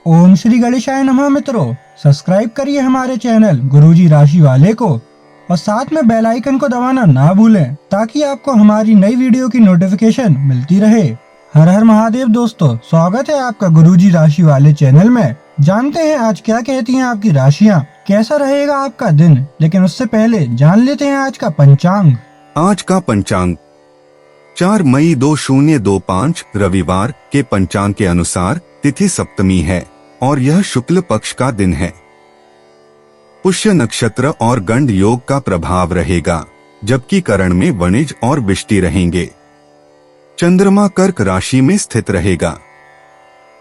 ओम श्री गणेशाय नमः। मित्रों, सब्सक्राइब करिए हमारे चैनल गुरुजी राशि वाले को और साथ में बेल आइकन को दबाना ना भूलें ताकि आपको हमारी नई वीडियो की नोटिफिकेशन मिलती रहे। हर हर महादेव दोस्तों, स्वागत है आपका गुरुजी राशि वाले चैनल में। जानते हैं आज क्या कहती हैं आपकी राशियां, कैसा रहेगा आपका दिन। लेकिन उससे पहले जान लेते हैं आज का पंचांग। आज का पंचांग 4 मई 2025 रविवार के पंचांग के अनुसार तिथि सप्तमी है और यह शुक्ल पक्ष का दिन है। पुष्य नक्षत्र और गंड योग का प्रभाव रहेगा, जबकि करण में वणिज और विष्टि रहेंगे। चंद्रमा कर्क राशि में स्थित रहेगा।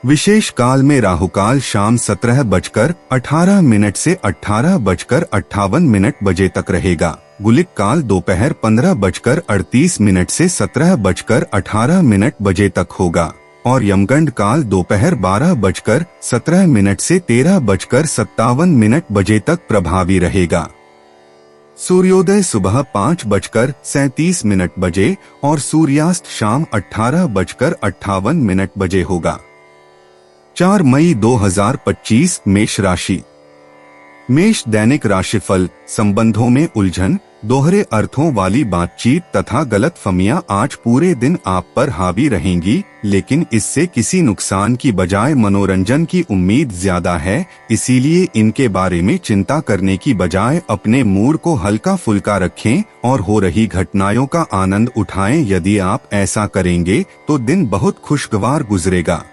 विशेष काल में राहुकाल शाम 17:18 से 18:58 बजे तक रहेगा। गुलिक काल दोपहर 15:38 से 17:18 बजे तक होगा और यमगंड काल दोपहर 12:17 से 13:57 बजे तक प्रभावी रहेगा। सूर्योदय सुबह 5:37 बजे और सूर्यास्त शाम 18:58 बजे होगा। 4 मई 2025 मेष राशि। मेष दैनिक राशिफल। संबंधों में उलझन, दोहरे अर्थों वाली बातचीत तथा गलतफहमियां आज पूरे दिन आप पर हावी रहेंगी, लेकिन इससे किसी नुकसान की बजाय मनोरंजन की उम्मीद ज्यादा है। इसीलिए इनके बारे में चिंता करने की बजाय अपने मूड को हल्का फुल्का रखें और हो रही घटनाओं का आनंद उठाएं। यदि आप ऐसा करेंगे तो दिन बहुत खुशगवार गुजरेगा।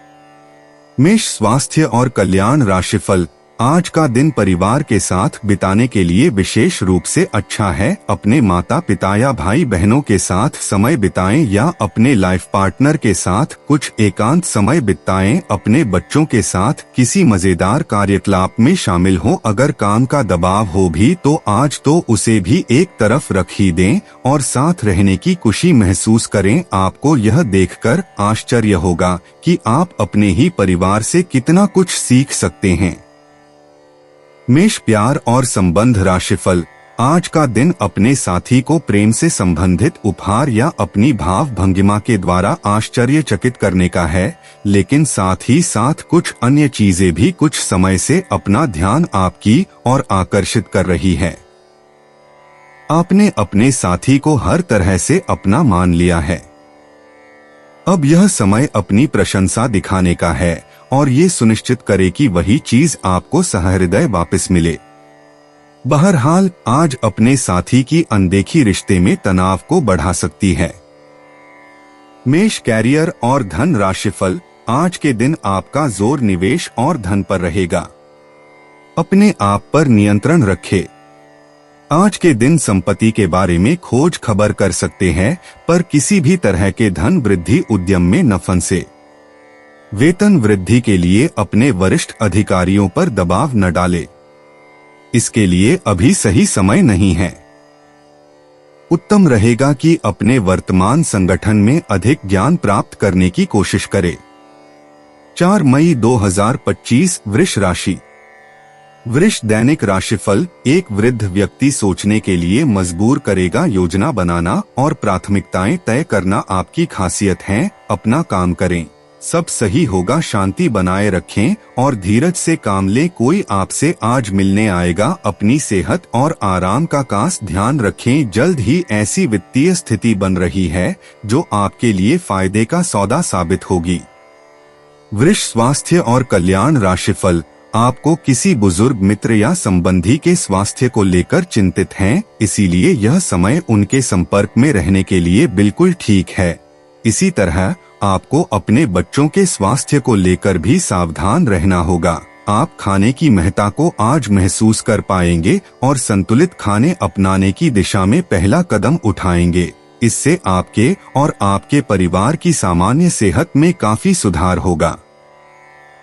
मेष स्वास्थ्य और कल्याण राशिफल। आज का दिन परिवार के साथ बिताने के लिए विशेष रूप से अच्छा है। अपने माता पिता या भाई बहनों के साथ समय बिताएं या अपने लाइफ पार्टनर के साथ कुछ एकांत समय बिताएं। अपने बच्चों के साथ किसी मजेदार कार्यकलाप में शामिल हो। अगर काम का दबाव हो भी तो आज तो उसे भी एक तरफ रख ही दें और साथ रहने की खुशी महसूस करें। आपको यह देखकर आश्चर्य होगा कि आप अपने ही परिवार से कितना कुछ सीख सकते हैं। मेष प्यार और संबंध राशिफल। आज का दिन अपने साथी को प्रेम से संबंधित उपहार या अपनी भाव भंगिमा के द्वारा आश्चर्यचकित करने का है, लेकिन साथ ही साथ कुछ अन्य चीजें भी कुछ समय से अपना ध्यान आपकी ओर आकर्षित कर रही है। आपने अपने साथी को हर तरह से अपना मान लिया है। अब यह समय अपनी प्रशंसा दिखाने का है और ये सुनिश्चित करे कि वही चीज आपको सहृदय वापस मिले। बहरहाल आज अपने साथी की अनदेखी रिश्ते में तनाव को बढ़ा सकती है। मेष कैरियर और धन राशिफल। आज के दिन आपका जोर निवेश और धन पर रहेगा। अपने आप पर नियंत्रण रखें। आज के दिन संपत्ति के बारे में खोज खबर कर सकते हैं, पर किसी भी तरह के धन वृद्धि उद्यम में न फंसे। वेतन वृद्धि के लिए अपने वरिष्ठ अधिकारियों पर दबाव न डालें। इसके लिए अभी सही समय नहीं है। उत्तम रहेगा कि अपने वर्तमान संगठन में अधिक ज्ञान प्राप्त करने की कोशिश करें। 4 मई 2025 वृष राशि। वृष दैनिक राशिफल। एक वृद्ध व्यक्ति सोचने के लिए मजबूर करेगा। योजना बनाना और प्राथमिकताएं तय करना आपकी खासियत है। अपना काम करें, सब सही होगा। शांति बनाए रखें और धीरज से काम लें। कोई आपसे आज मिलने आएगा। अपनी सेहत और आराम का खास ध्यान रखें। जल्द ही ऐसी वित्तीय स्थिति बन रही है जो आपके लिए फायदे का सौदा साबित होगी। वृष स्वास्थ्य और कल्याण राशिफल। आपको किसी बुजुर्ग मित्र या संबंधी के स्वास्थ्य को लेकर चिंतित हैं, इसीलिए यह समय उनके संपर्क में रहने के लिए बिल्कुल ठीक है। इसी तरह आपको अपने बच्चों के स्वास्थ्य को लेकर भी सावधान रहना होगा। आप खाने की महत्ता को आज महसूस कर पाएंगे और संतुलित खाने अपनाने की दिशा में पहला कदम उठाएंगे। इससे आपके और आपके परिवार की सामान्य सेहत में काफी सुधार होगा।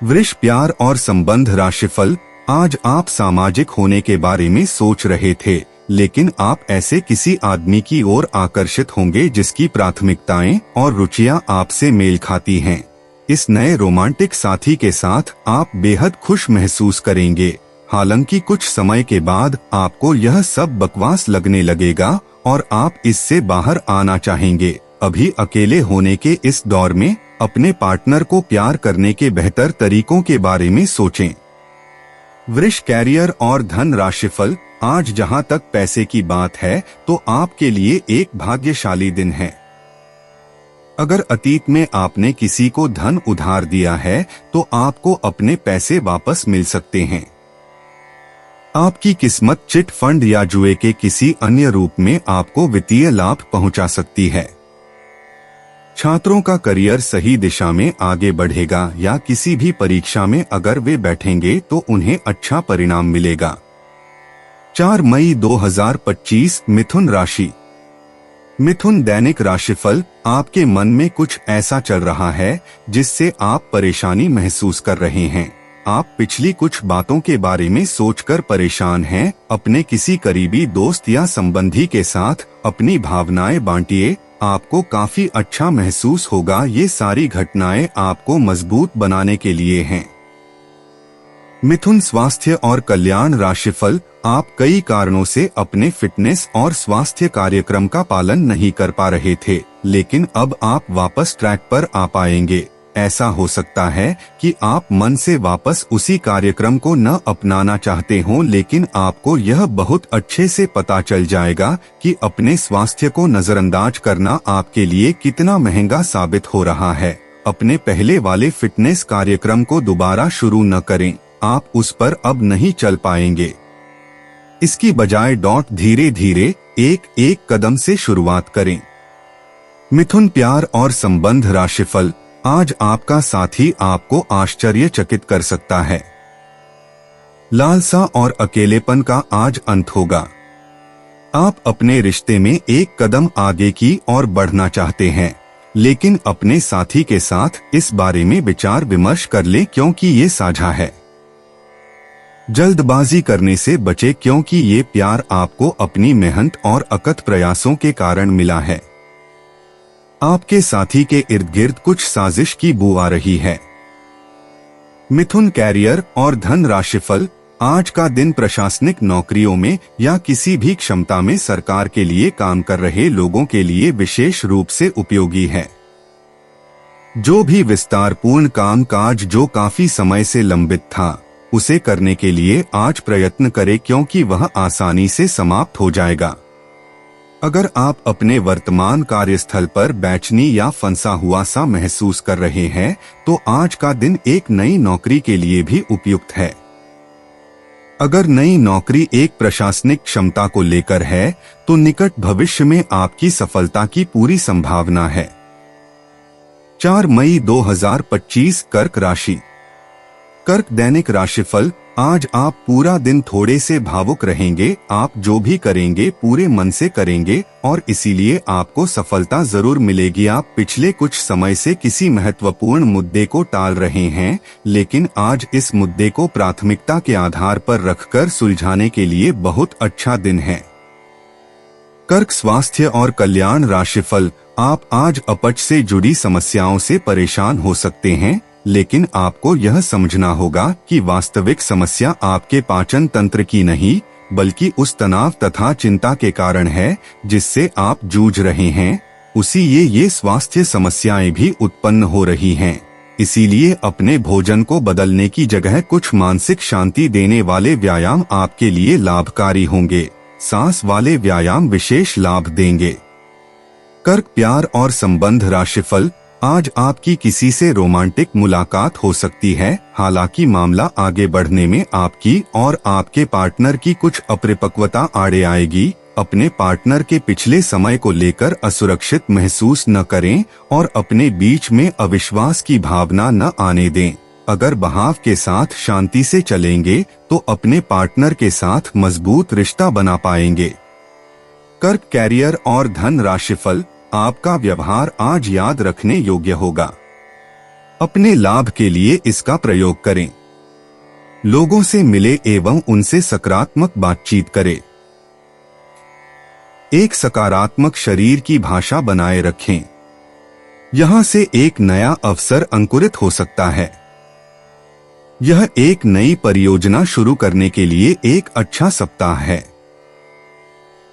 वृष प्यार और संबंध राशिफल। आज आप सामाजिक होने के बारे में सोच रहे थे, लेकिन आप ऐसे किसी आदमी की ओर आकर्षित होंगे जिसकी प्राथमिकताएं और रुचियां आपसे मेल खाती हैं। इस नए रोमांटिक साथी के साथ आप बेहद खुश महसूस करेंगे। हालांकि कुछ समय के बाद आपको यह सब बकवास लगने लगेगा और आप इससे बाहर आना चाहेंगे। अभी अकेले होने के इस दौर में अपने पार्टनर को प्यार करने के बेहतर तरीकों के बारे में सोचें। वृष कैरियर और धन राशिफल। आज जहां तक पैसे की बात है तो आपके लिए एक भाग्यशाली दिन है। अगर अतीत में आपने किसी को धन उधार दिया है तो आपको अपने पैसे वापस मिल सकते हैं। आपकी किस्मत चिट फंड या जुए के किसी अन्य रूप में आपको वित्तीय लाभ पहुंचा सकती है। छात्रों का करियर सही दिशा में आगे बढ़ेगा या किसी भी परीक्षा में अगर वे बैठेंगे तो उन्हें अच्छा परिणाम मिलेगा। 4 मई 2025 मिथुन राशि। मिथुन दैनिक राशिफल। आपके मन में कुछ ऐसा चल रहा है जिससे आप परेशानी महसूस कर रहे हैं। आप पिछली कुछ बातों के बारे में सोचकर परेशान हैं। अपने किसी करीबी दोस्त या संबंधी के साथ अपनी भावनाएं बांटिए, आपको काफी अच्छा महसूस होगा। ये सारी घटनाएं आपको मजबूत बनाने के लिए हैं। मिथुन स्वास्थ्य और कल्याण राशिफल। आप कई कारणों से अपने फिटनेस और स्वास्थ्य कार्यक्रम का पालन नहीं कर पा रहे थे, लेकिन अब आप वापस ट्रैक पर आ पाएंगे। ऐसा हो सकता है कि आप मन से वापस उसी कार्यक्रम को न अपनाना चाहते हों, लेकिन आपको यह बहुत अच्छे से पता चल जाएगा कि अपने स्वास्थ्य को नजरअंदाज करना आपके लिए कितना महंगा साबित हो रहा है। अपने पहले वाले फिटनेस कार्यक्रम को दोबारा शुरू न करें, आप उस पर अब नहीं चल पाएंगे। इसकी बजाय धीरे धीरे एक एक कदम से शुरुआत करें। मिथुन प्यार और संबंध राशिफल। आज आपका साथी आपको आश्चर्यचकित कर सकता है। लालसा और अकेलेपन का आज अंत होगा। आप अपने रिश्ते में एक कदम आगे की ओर बढ़ना चाहते हैं, लेकिन अपने साथी के साथ इस बारे में विचार विमर्श कर लें क्योंकि ये साझा है। जल्दबाजी करने से बचे क्योंकि ये प्यार आपको अपनी मेहनत और अकथ प्रयासों के कारण मिला है। आपके साथी के इर्द गिर्द कुछ साजिश की बू आ रही है। मिथुन कैरियर और धन राशिफल। आज का दिन प्रशासनिक नौकरियों में या किसी भी क्षमता में सरकार के लिए काम कर रहे लोगों के लिए विशेष रूप से उपयोगी है। जो भी विस्तारपूर्ण काम काज जो काफी समय से लंबित था, उसे करने के लिए आज प्रयत्न करें क्योंकि वह आसानी से समाप्त हो जाएगा। अगर आप अपने वर्तमान कार्यस्थल पर बेचैनी या फंसा हुआ सा महसूस कर रहे हैं तो आज का दिन एक नई नौकरी के लिए भी उपयुक्त है। अगर नई नौकरी एक प्रशासनिक क्षमता को लेकर है तो निकट भविष्य में आपकी सफलता की पूरी संभावना है। 4 मई 2025 कर्क राशि। कर्क दैनिक राशिफल। आज आप पूरा दिन थोड़े से भावुक रहेंगे। आप जो भी करेंगे पूरे मन से करेंगे और इसीलिए आपको सफलता जरूर मिलेगी। आप पिछले कुछ समय से किसी महत्वपूर्ण मुद्दे को टाल रहे हैं, लेकिन आज इस मुद्दे को प्राथमिकता के आधार पर रखकर सुलझाने के लिए बहुत अच्छा दिन है। कर्क स्वास्थ्य और कल्याण राशिफल। आप आज अपच से जुड़ी समस्याओं से परेशान हो सकते हैं, लेकिन आपको यह समझना होगा कि वास्तविक समस्या आपके पाचन तंत्र की नहीं, बल्कि उस तनाव तथा चिंता के कारण है जिससे आप जूझ रहे हैं। उसी ये स्वास्थ्य समस्याएं भी उत्पन्न हो रही हैं। इसीलिए अपने भोजन को बदलने की जगह कुछ मानसिक शांति देने वाले व्यायाम आपके लिए लाभकारी होंगे। सांस वाले व्यायाम विशेष लाभ देंगे। कर्क प्यार और संबंध राशिफल। आज आपकी किसी से रोमांटिक मुलाकात हो सकती है। हालांकि मामला आगे बढ़ने में आपकी और आपके पार्टनर की कुछ अपरिपक्वता आड़े आएगी। अपने पार्टनर के पिछले समय को लेकर असुरक्षित महसूस न करें और अपने बीच में अविश्वास की भावना न आने दें। अगर बहाव के साथ शांति से चलेंगे तो अपने पार्टनर के साथ मजबूत रिश्ता बना पाएंगे। कर्क कैरियर और धन राशिफल। आपका व्यवहार आज याद रखने योग्य होगा। अपने लाभ के लिए इसका प्रयोग करें। लोगों से मिले एवं उनसे सकारात्मक बातचीत करें। एक सकारात्मक शरीर की भाषा बनाए रखें। यहां से एक नया अवसर अंकुरित हो सकता है। यह एक नई परियोजना शुरू करने के लिए एक अच्छा सप्ताह है।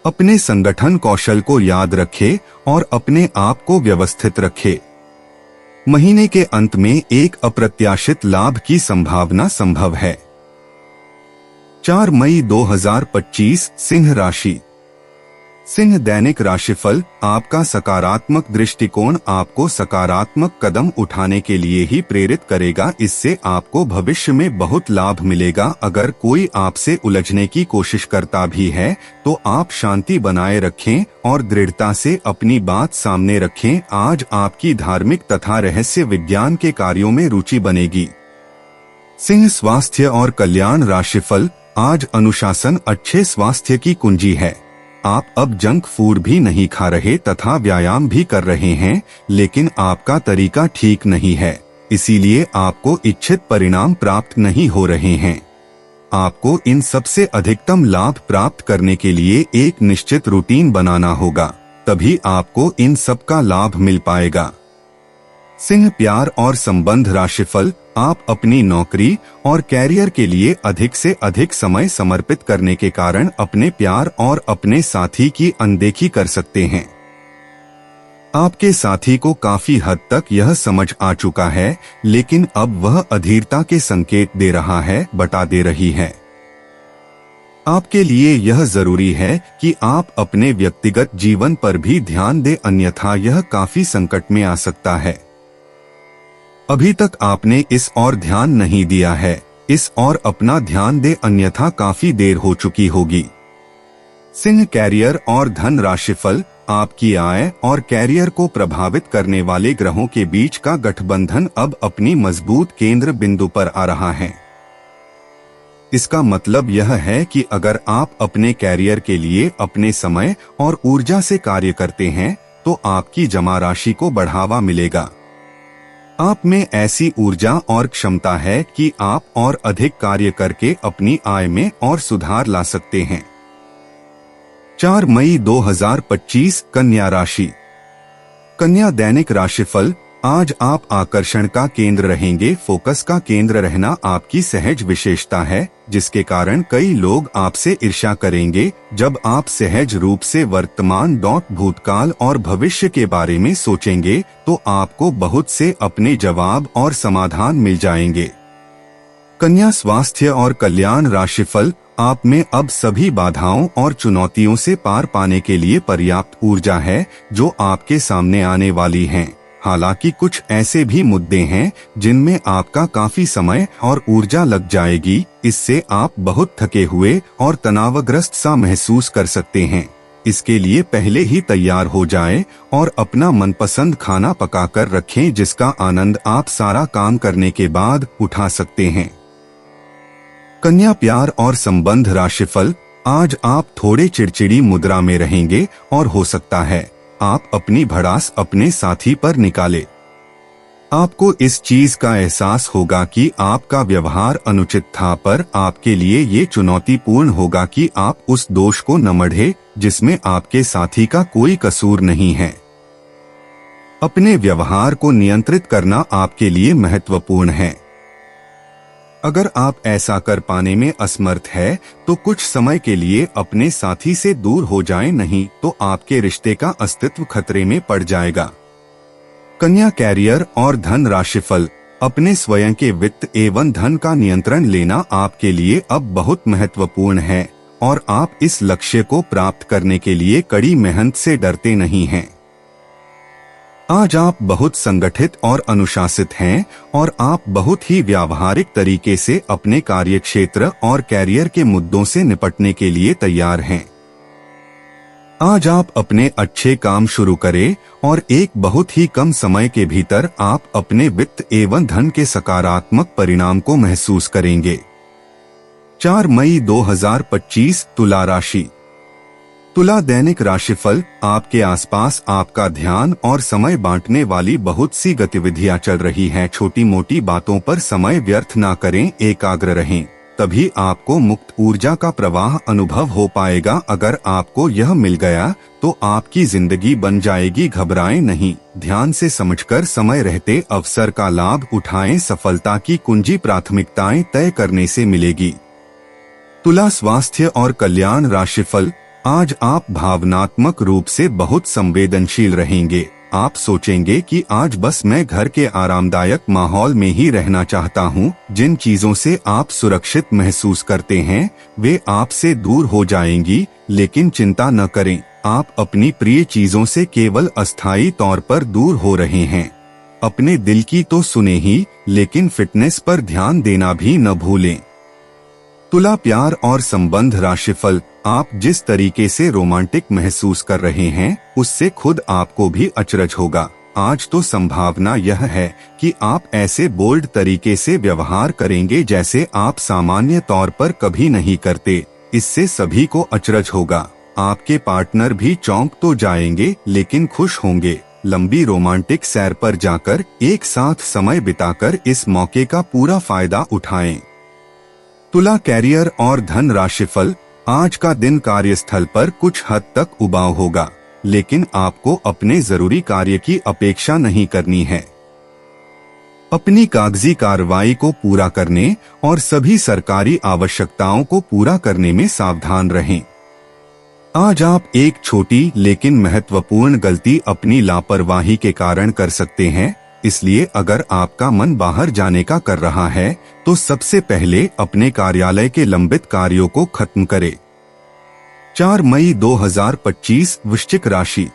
अपने संगठन कौशल को याद रखें और अपने आप को व्यवस्थित रखें। महीने के अंत में एक अप्रत्याशित लाभ की संभावना संभव है। 4 मई 2025 सिंह राशि। सिंह दैनिक राशिफल। आपका सकारात्मक दृष्टिकोण आपको सकारात्मक कदम उठाने के लिए ही प्रेरित करेगा। इससे आपको भविष्य में बहुत लाभ मिलेगा। अगर कोई आपसे उलझने की कोशिश करता भी है तो आप शांति बनाए रखें और दृढ़ता से अपनी बात सामने रखें। आज आपकी धार्मिक तथा रहस्य विज्ञान के कार्यों में रुचि बनेगी। सिंह स्वास्थ्य और कल्याण राशिफल। आज अनुशासन अच्छे स्वास्थ्य की कुंजी है। आप अब जंक फूड भी नहीं खा रहे तथा व्यायाम भी कर रहे हैं, लेकिन आपका तरीका ठीक नहीं है, इसीलिए आपको इच्छित परिणाम प्राप्त नहीं हो रहे हैं। आपको इन सबसे अधिकतम लाभ प्राप्त करने के लिए एक निश्चित रूटीन बनाना होगा, तभी आपको इन सब का लाभ मिल पाएगा। सिंह प्यार और संबंध राशिफल। आप अपनी नौकरी और कैरियर के लिए अधिक से अधिक समय समर्पित करने के कारण अपने प्यार और अपने साथी की अनदेखी कर सकते हैं। आपके साथी को काफी हद तक यह समझ आ चुका है, लेकिन अब वह अधीरता के संकेत दे रहा है, बता दे रही है। आपके लिए यह जरूरी है कि आप अपने व्यक्तिगत जीवन पर भी ध्यान दें, अन्यथा यह काफी संकट में आ सकता है। अभी तक आपने इस ओर ध्यान नहीं दिया है, इस ओर अपना ध्यान दे, अन्यथा काफी देर हो चुकी होगी। सिंह कैरियर और धन राशिफल। आपकी आय और कैरियर को प्रभावित करने वाले ग्रहों के बीच का गठबंधन अब अपनी मजबूत केंद्र बिंदु पर आ रहा है। इसका मतलब यह है कि अगर आप अपने कैरियर के लिए अपने समय और ऊर्जा से कार्य करते हैं तो आपकी जमा राशि को बढ़ावा मिलेगा। आप में ऐसी ऊर्जा और क्षमता है कि आप और अधिक कार्य करके अपनी आय में और सुधार ला सकते हैं। 4 मई 2025 कन्या राशि। कन्या दैनिक राशिफल। आज आप आकर्षण का केंद्र रहेंगे। फोकस का केंद्र रहना आपकी सहज विशेषता है, जिसके कारण कई लोग आपसे ईर्ष्या करेंगे। जब आप सहज रूप से वर्तमान, भूतकाल और भविष्य के बारे में सोचेंगे तो आपको बहुत से अपने जवाब और समाधान मिल जाएंगे। कन्या स्वास्थ्य और कल्याण राशिफल। आप में अब सभी बाधाओं और चुनौतियों से पार पाने के लिए पर्याप्त ऊर्जा है जो आपके सामने आने वाली हैं। हालांकि कुछ ऐसे भी मुद्दे हैं जिनमें आपका काफी समय और ऊर्जा लग जाएगी। इससे आप बहुत थके हुए और तनावग्रस्त सा महसूस कर सकते हैं। इसके लिए पहले ही तैयार हो जाएं और अपना मनपसंद खाना पकाकर रखें, जिसका आनंद आप सारा काम करने के बाद उठा सकते हैं। कन्या प्यार और संबंध राशिफल। आज आप थोड़े चिड़चिड़ी मुद्रा में रहेंगे और हो सकता है आप अपनी भड़ास अपने साथी पर निकाले। आपको इस चीज का एहसास होगा कि आपका व्यवहार अनुचित था, पर आपके लिए ये चुनौतीपूर्ण होगा कि आप उस दोष को न मढ़े जिसमें आपके साथी का कोई कसूर नहीं है। अपने व्यवहार को नियंत्रित करना आपके लिए महत्वपूर्ण है। अगर आप ऐसा कर पाने में असमर्थ है तो कुछ समय के लिए अपने साथी से दूर हो जाएं, नहीं तो आपके रिश्ते का अस्तित्व खतरे में पड़ जाएगा। कन्या कैरियर और धन राशिफल। अपने स्वयं के वित्त एवं धन का नियंत्रण लेना आपके लिए अब बहुत महत्वपूर्ण है और आप इस लक्ष्य को प्राप्त करने के लिए कड़ी मेहनत से डरते नहीं हैं। आज आप बहुत संगठित और अनुशासित हैं और आप बहुत ही व्यावहारिक तरीके से अपने कार्यक्षेत्र और कैरियर के मुद्दों से निपटने के लिए तैयार हैं। आज आप अपने अच्छे काम शुरू करें और एक बहुत ही कम समय के भीतर आप अपने वित्त एवं धन के सकारात्मक परिणाम को महसूस करेंगे। 4 मई 2025 तुला राशि। तुला दैनिक राशिफल। आपके आसपास आपका ध्यान और समय बांटने वाली बहुत सी गतिविधियां चल रही हैं। छोटी मोटी बातों पर समय व्यर्थ ना करें, एकाग्र रहें, तभी आपको मुक्त ऊर्जा का प्रवाह अनुभव हो पाएगा। अगर आपको यह मिल गया तो आपकी जिंदगी बन जाएगी। घबराएं नहीं, ध्यान से समझकर समय रहते अवसर का लाभ उठाएं। सफलता की कुंजी प्राथमिकताएं तय करने से मिलेगी। तुला स्वास्थ्य और कल्याण राशिफल। आज आप भावनात्मक रूप से बहुत संवेदनशील रहेंगे। आप सोचेंगे कि आज बस मैं घर के आरामदायक माहौल में ही रहना चाहता हूँ। जिन चीजों से आप सुरक्षित महसूस करते हैं वे आपसे दूर हो जाएंगी, लेकिन चिंता न करें, आप अपनी प्रिय चीजों से केवल अस्थायी तौर पर दूर हो रहे हैं। अपने दिल की तो सुने ही, लेकिन फिटनेस पर ध्यान देना भी न भूलें। तुला, प्यार और संबंध राशिफल। आप जिस तरीके से रोमांटिक महसूस कर रहे हैं उससे खुद आपको भी अचरज होगा। आज तो संभावना यह है कि आप ऐसे बोल्ड तरीके से व्यवहार करेंगे जैसे आप सामान्य तौर पर कभी नहीं करते। इससे सभी को अचरज होगा। आपके पार्टनर भी चौंक तो जाएंगे लेकिन खुश होंगे। लंबी रोमांटिक सैर पर जाकर एक साथ समय बिताकर इस मौके का पूरा फायदा उठाएं। तुला, कैरियर और धन राशिफल। आज का दिन कार्यस्थल पर कुछ हद तक उबाऊ होगा, लेकिन आपको अपने जरूरी कार्य की अपेक्षा नहीं करनी है। अपनी कागजी कार्रवाई को पूरा करने और सभी सरकारी आवश्यकताओं को पूरा करने में सावधान रहें। आज आप एक छोटी लेकिन महत्वपूर्ण गलती अपनी लापरवाही के कारण कर सकते हैं, इसलिए अगर आपका मन बाहर जाने का कर रहा है तो सबसे पहले अपने कार्यालय के लंबित कार्यों को खत्म करें। 4 मई 2025 वृश्चिक राशि।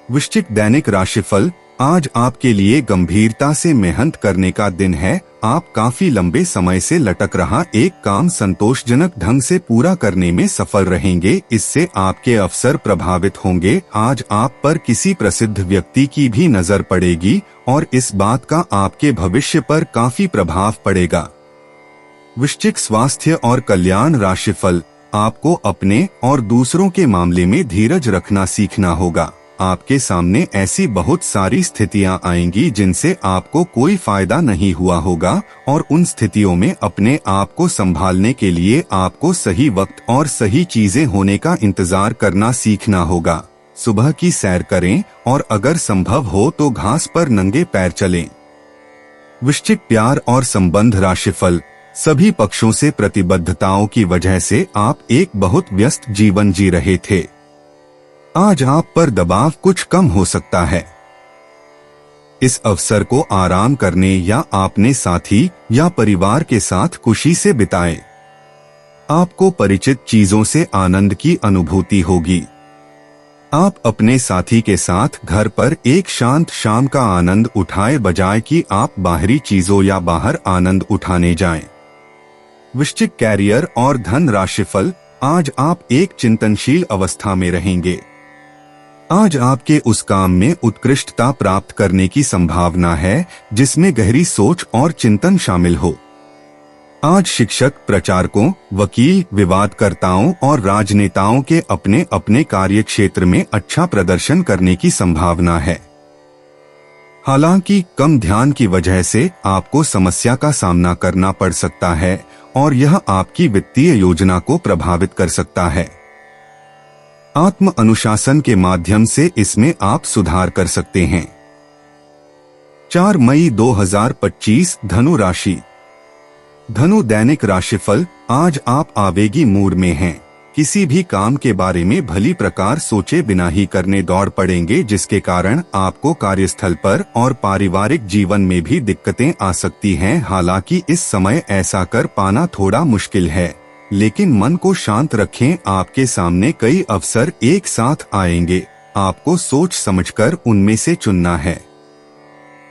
वृश्चिक दैनिक राशिफल। आज आपके लिए गंभीरता से मेहनत करने का दिन है। आप काफी लंबे समय से लटक रहा एक काम संतोषजनक ढंग से पूरा करने में सफल रहेंगे। इससे आपके अवसर प्रभावित होंगे। आज आप पर किसी प्रसिद्ध व्यक्ति की भी नजर पड़ेगी और इस बात का आपके भविष्य पर काफी प्रभाव पड़ेगा। वृश्चिक स्वास्थ्य और कल्याण राशिफल। आपको अपने और दूसरों के मामले में धीरज रखना सीखना होगा। आपके सामने ऐसी बहुत सारी स्थितियां आएंगी जिनसे आपको कोई फायदा नहीं हुआ होगा और उन स्थितियों में अपने आप को संभालने के लिए आपको सही वक्त और सही चीजें होने का इंतजार करना सीखना होगा। सुबह की सैर करें और अगर संभव हो तो घास पर नंगे पैर चलें। वृश्चिक, प्यार और संबंध राशिफल। सभी पक्षों से प्रतिबद्धताओं की वजह से आप एक बहुत व्यस्त जीवन जी रहे थे। आज आप पर दबाव कुछ कम हो सकता है। इस अवसर को आराम करने या अपने साथी या परिवार के साथ खुशी से बिताएं। आपको परिचित चीजों से आनंद की अनुभूति होगी। आप अपने साथी के साथ घर पर एक शांत शाम का आनंद उठाए बजाय कि आप बाहरी चीजों या बाहर आनंद उठाने जाएं। वृश्चिक, कैरियर और धन राशिफल। आज आप एक चिंतनशील अवस्था में रहेंगे। आज आपके उस काम में उत्कृष्टता प्राप्त करने की संभावना है जिसमें गहरी सोच और चिंतन शामिल हो। आज शिक्षक, प्रचारकों, वकील, विवादकर्ताओं और राजनेताओं के अपने अपने कार्य क्षेत्र में अच्छा प्रदर्शन करने की संभावना है। हालांकि कम ध्यान की वजह से आपको समस्या का सामना करना पड़ सकता है और यह आपकी वित्तीय योजना को प्रभावित कर सकता है। आत्म अनुशासन के माध्यम से इसमें आप सुधार कर सकते हैं। 4 मई 2025 धनु राशि। धनु दैनिक राशिफल। आज आप आवेगी मूड में हैं। किसी भी काम के बारे में भली प्रकार सोचे बिना ही करने दौड़ पड़ेंगे, जिसके कारण आपको कार्यस्थल पर और पारिवारिक जीवन में भी दिक्कतें आ सकती हैं। हालांकि इस समय ऐसा कर पाना थोड़ा मुश्किल है, लेकिन मन को शांत रखें। आपके सामने कई अवसर एक साथ आएंगे। आपको सोच समझकर उनमें से चुनना है।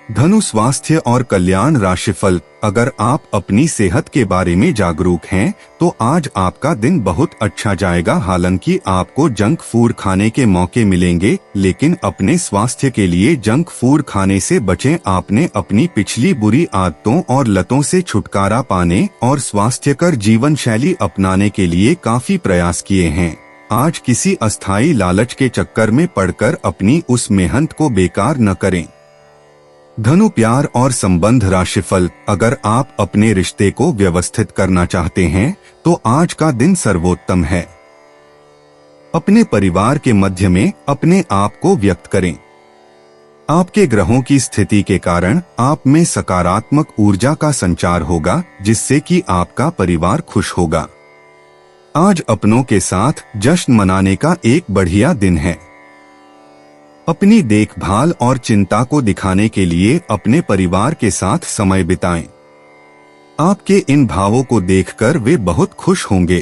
धनु स्वास्थ्य और कल्याण राशिफल। अगर आप अपनी सेहत के बारे में जागरूक हैं तो आज आपका दिन बहुत अच्छा जाएगा। हालांकि आपको जंक फूड खाने के मौके मिलेंगे, लेकिन अपने स्वास्थ्य के लिए जंक फूड खाने से बचें। आपने अपनी पिछली बुरी आदतों और लतों से छुटकारा पाने और स्वास्थ्यकर जीवन शैली अपनाने के लिए काफी प्रयास किए हैं। आज किसी अस्थायी लालच के चक्कर में पड़कर अपनी उस मेहनत को बेकार न करें। धनु प्यार और संबंध राशिफल। अगर आप अपने रिश्ते को व्यवस्थित करना चाहते हैं तो आज का दिन सर्वोत्तम है। अपने परिवार के मध्य में अपने आप को व्यक्त करें। आपके ग्रहों की स्थिति के कारण आप में सकारात्मक ऊर्जा का संचार होगा, जिससे कि आपका परिवार खुश होगा। आज अपनों के साथ जश्न मनाने का एक बढ़िया दिन है। अपनी देखभाल और चिंता को दिखाने के लिए अपने परिवार के साथ समय बिताएं। आपके इन भावों को देखकर वे बहुत खुश होंगे।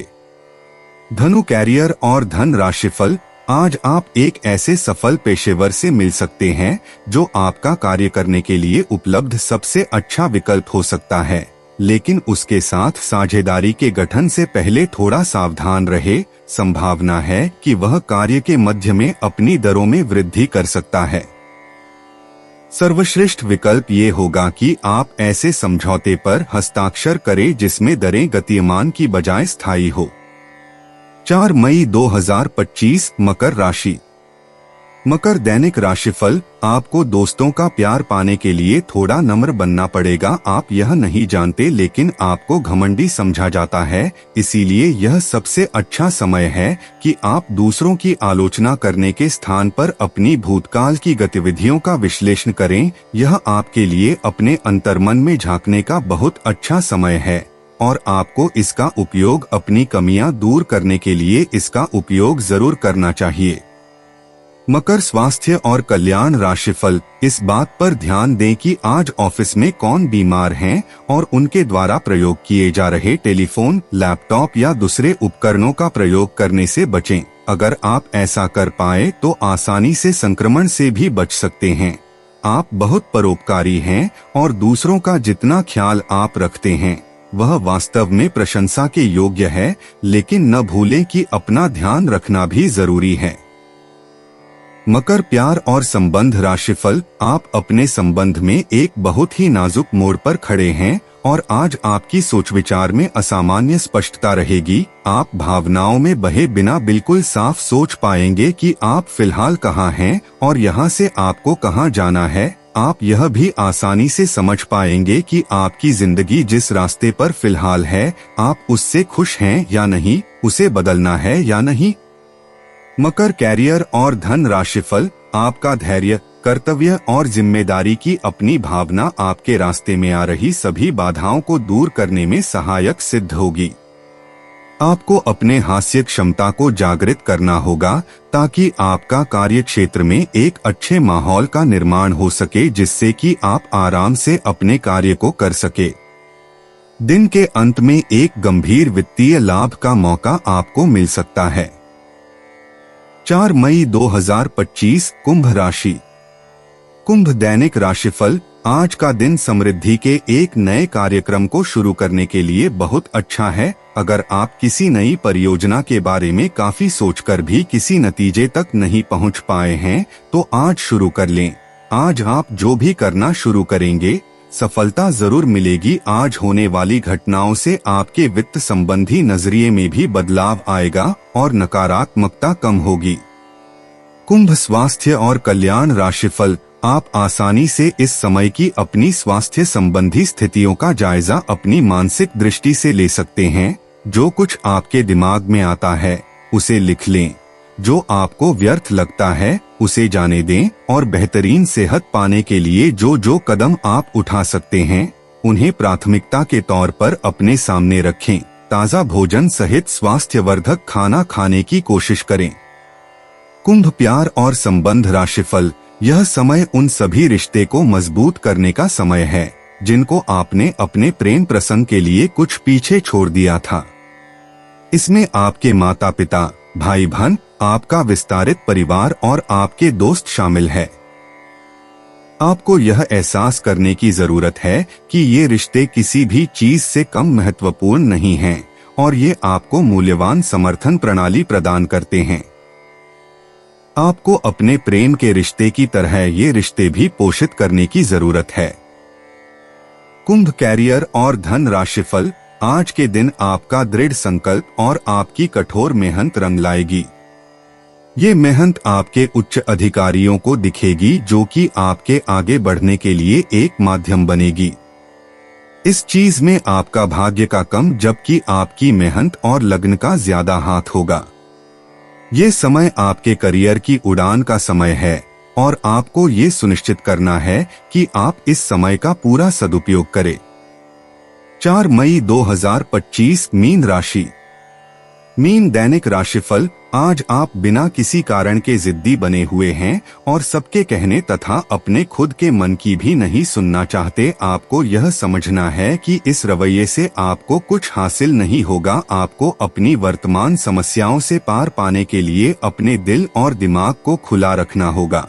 धनु कैरियर और धन राशिफल। आज आप एक ऐसे सफल पेशेवर से मिल सकते हैं जो आपका कार्य करने के लिए उपलब्ध सबसे अच्छा विकल्प हो सकता है, लेकिन उसके साथ साझेदारी के गठन से पहले थोड़ा सावधान रहे। संभावना है कि वह कार्य के मध्य में अपनी दरों में वृद्धि कर सकता है। सर्वश्रेष्ठ विकल्प ये होगा कि आप ऐसे समझौते पर हस्ताक्षर करें जिसमें दरें गतिमान की बजाय स्थायी हो। 4 मई 2025 मकर राशि। मकर दैनिक राशिफल। आपको दोस्तों का प्यार पाने के लिए थोड़ा नम्र बनना पड़ेगा। आप यह नहीं जानते, लेकिन आपको घमंडी समझा जाता है, इसीलिए यह सबसे अच्छा समय है कि आप दूसरों की आलोचना करने के स्थान पर अपनी भूतकाल की गतिविधियों का विश्लेषण करें। यह आपके लिए अपने अंतर्मन में झांकने का बहुत अच्छा समय है और आपको इसका उपयोग अपनी कमियां दूर करने के लिए इसका उपयोग जरूर करना चाहिए। मकर स्वास्थ्य और कल्याण राशिफल। इस बात पर ध्यान दें कि आज ऑफिस में कौन बीमार हैं और उनके द्वारा प्रयोग किए जा रहे टेलीफोन, लैपटॉप या दूसरे उपकरणों का प्रयोग करने से बचें। अगर आप ऐसा कर पाए तो आसानी से संक्रमण से भी बच सकते हैं। आप बहुत परोपकारी हैं और दूसरों का जितना ख्याल आप रखते हैं वह वास्तव में प्रशंसा के योग्य है, लेकिन न भूलें कि अपना ध्यान रखना भी जरूरी है। मकर प्यार और संबंध राशिफल। आप अपने संबंध में एक बहुत ही नाजुक मोड़ पर खड़े हैं और आज आपकी सोच विचार में असामान्य स्पष्टता रहेगी। आप भावनाओं में बहे बिना बिल्कुल साफ सोच पाएंगे कि आप फिलहाल कहाँ हैं और यहाँ से आपको कहाँ जाना है। आप यह भी आसानी से समझ पाएंगे कि आपकी जिंदगी जिस रास्ते पर फिलहाल है, आप उससे खुश हैं या नहीं, उसे बदलना है या नहीं। मकर कैरियर और धन राशिफल। आपका धैर्य, कर्तव्य और जिम्मेदारी की अपनी भावना आपके रास्ते में आ रही सभी बाधाओं को दूर करने में सहायक सिद्ध होगी। आपको अपने हास्य क्षमता को जागृत करना होगा ताकि आपका कार्य क्षेत्र में एक अच्छे माहौल का निर्माण हो सके, जिससे कि आप आराम से अपने कार्य को कर सके। दिन के अंत में एक गंभीर वित्तीय लाभ का मौका आपको मिल सकता है। 4 मई 2025 कुंभ राशि। कुंभ दैनिक राशिफल। आज का दिन समृद्धि के एक नए कार्यक्रम को शुरू करने के लिए बहुत अच्छा है। अगर आप किसी नई परियोजना के बारे में काफी सोचकर भी किसी नतीजे तक नहीं पहुंच पाए हैं तो आज शुरू कर लें। आज आप जो भी करना शुरू करेंगे सफलता जरूर मिलेगी। आज होने वाली घटनाओं से आपके वित्त संबंधी नजरिए में भी बदलाव आएगा और नकारात्मकता कम होगी। कुंभ स्वास्थ्य और कल्याण राशिफल। आप आसानी से इस समय की अपनी स्वास्थ्य संबंधी स्थितियों का जायजा अपनी मानसिक दृष्टि से ले सकते हैं। जो कुछ आपके दिमाग में आता है उसे लिख लें। जो आपको व्यर्थ लगता है उसे जाने दें और बेहतरीन सेहत पाने के लिए जो जो कदम आप उठा सकते हैं उन्हें प्राथमिकता के तौर पर अपने सामने रखें। ताज़ा भोजन सहित स्वास्थ्यवर्धक खाना खाने की कोशिश करें। कुंभ प्यार और संबंध राशिफल। यह समय उन सभी रिश्ते को मजबूत करने का समय है जिनको आपने अपने प्रेम प्रसंग के लिए कुछ पीछे छोड़ दिया था। इसमें आपके माता पिता, भाई बहन, आपका विस्तारित परिवार और आपके दोस्त शामिल है। आपको यह एहसास करने की जरूरत है कि ये रिश्ते किसी भी चीज से कम महत्वपूर्ण नहीं हैं और ये आपको मूल्यवान समर्थन प्रणाली प्रदान करते हैं। आपको अपने प्रेम के रिश्ते की तरह ये रिश्ते भी पोषित करने की जरूरत है। कुंभ कैरियर और धन राशिफल। आज के दिन आपका दृढ़ संकल्प और आपकी कठोर मेहनत रंग लाएगी। ये मेहनत आपके उच्च अधिकारियों को दिखेगी जो कि आपके आगे बढ़ने के लिए एक माध्यम बनेगी। इस चीज में आपका भाग्य का कम जबकि आपकी मेहनत और लगन का ज्यादा हाथ होगा। ये समय आपके करियर की उड़ान का समय है और आपको ये सुनिश्चित करना है कि आप इस समय का पूरा सदुपयोग करें। 4 मई 2025 मीन राशि। मीन दैनिक राशिफल। आज आप बिना किसी कारण के जिद्दी बने हुए हैं और सबके कहने तथा अपने खुद के मन की भी नहीं सुनना चाहते। आपको यह समझना है कि इस रवैये से आपको कुछ हासिल नहीं होगा। आपको अपनी वर्तमान समस्याओं से पार पाने के लिए अपने दिल और दिमाग को खुला रखना होगा।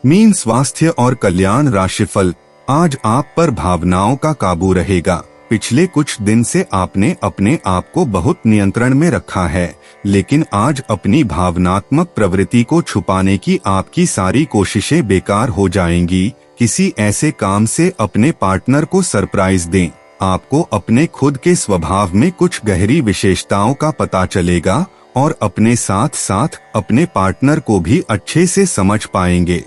मीन स्वास्थ्य और कल्याण राशिफल। आज आप पर भावनाओं का काबू रहेगा। पिछले कुछ दिन से आपने अपने आप को बहुत नियंत्रण में रखा है, लेकिन आज अपनी भावनात्मक प्रवृत्ति को छुपाने की आपकी सारी कोशिशें बेकार हो जाएंगी। किसी ऐसे काम से अपने पार्टनर को सरप्राइज दें। आपको अपने खुद के स्वभाव में कुछ गहरी विशेषताओं का पता चलेगा और अपने साथ साथ अपने पार्टनर को भी अच्छे से समझ पाएंगे।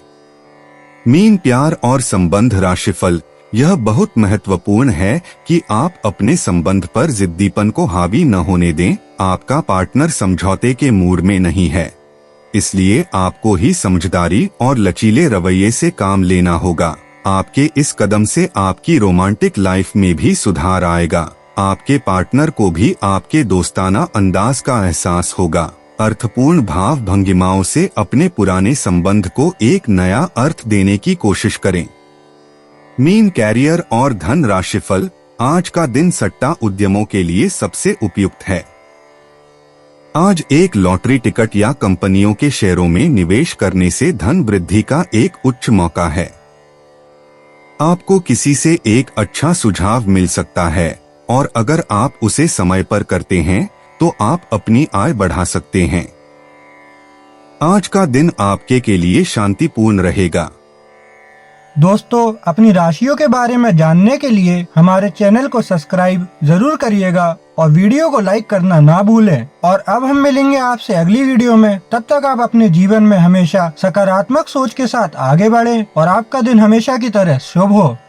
मीन प्यार और संबंध राशिफल। यह बहुत महत्वपूर्ण है कि आप अपने संबंध पर जिद्दीपन को हावी न होने दें। आपका पार्टनर समझौते के मूड में नहीं है, इसलिए आपको ही समझदारी और लचीले रवैये से काम लेना होगा। आपके इस कदम से आपकी रोमांटिक लाइफ में भी सुधार आएगा। आपके पार्टनर को भी आपके दोस्ताना अंदाज का एहसास होगा। अर्थपूर्ण भाव भंगिमाओं से अपने पुराने संबंध को एक नया अर्थ देने की कोशिश करें। मीन कैरियर और धन राशिफल। आज का दिन सट्टा उद्यमों के लिए सबसे उपयुक्त है। आज एक लॉटरी टिकट या कंपनियों के शेयरों में निवेश करने से धन वृद्धि का एक उच्च मौका है। आपको किसी से एक अच्छा सुझाव मिल सकता है और अगर आप उसे समय पर करते हैं तो आप अपनी आय बढ़ा सकते हैं। आज का दिन आपके के लिए शांतिपूर्ण रहेगा। दोस्तों, अपनी राशियों के बारे में जानने के लिए हमारे चैनल को सब्सक्राइब जरूर करिएगा और वीडियो को लाइक करना ना भूलें। और अब हम मिलेंगे आपसे अगली वीडियो में। तब तक आप अपने जीवन में हमेशा सकारात्मक सोच के साथ आगे बढ़ें और आपका दिन हमेशा की तरह शुभ हो।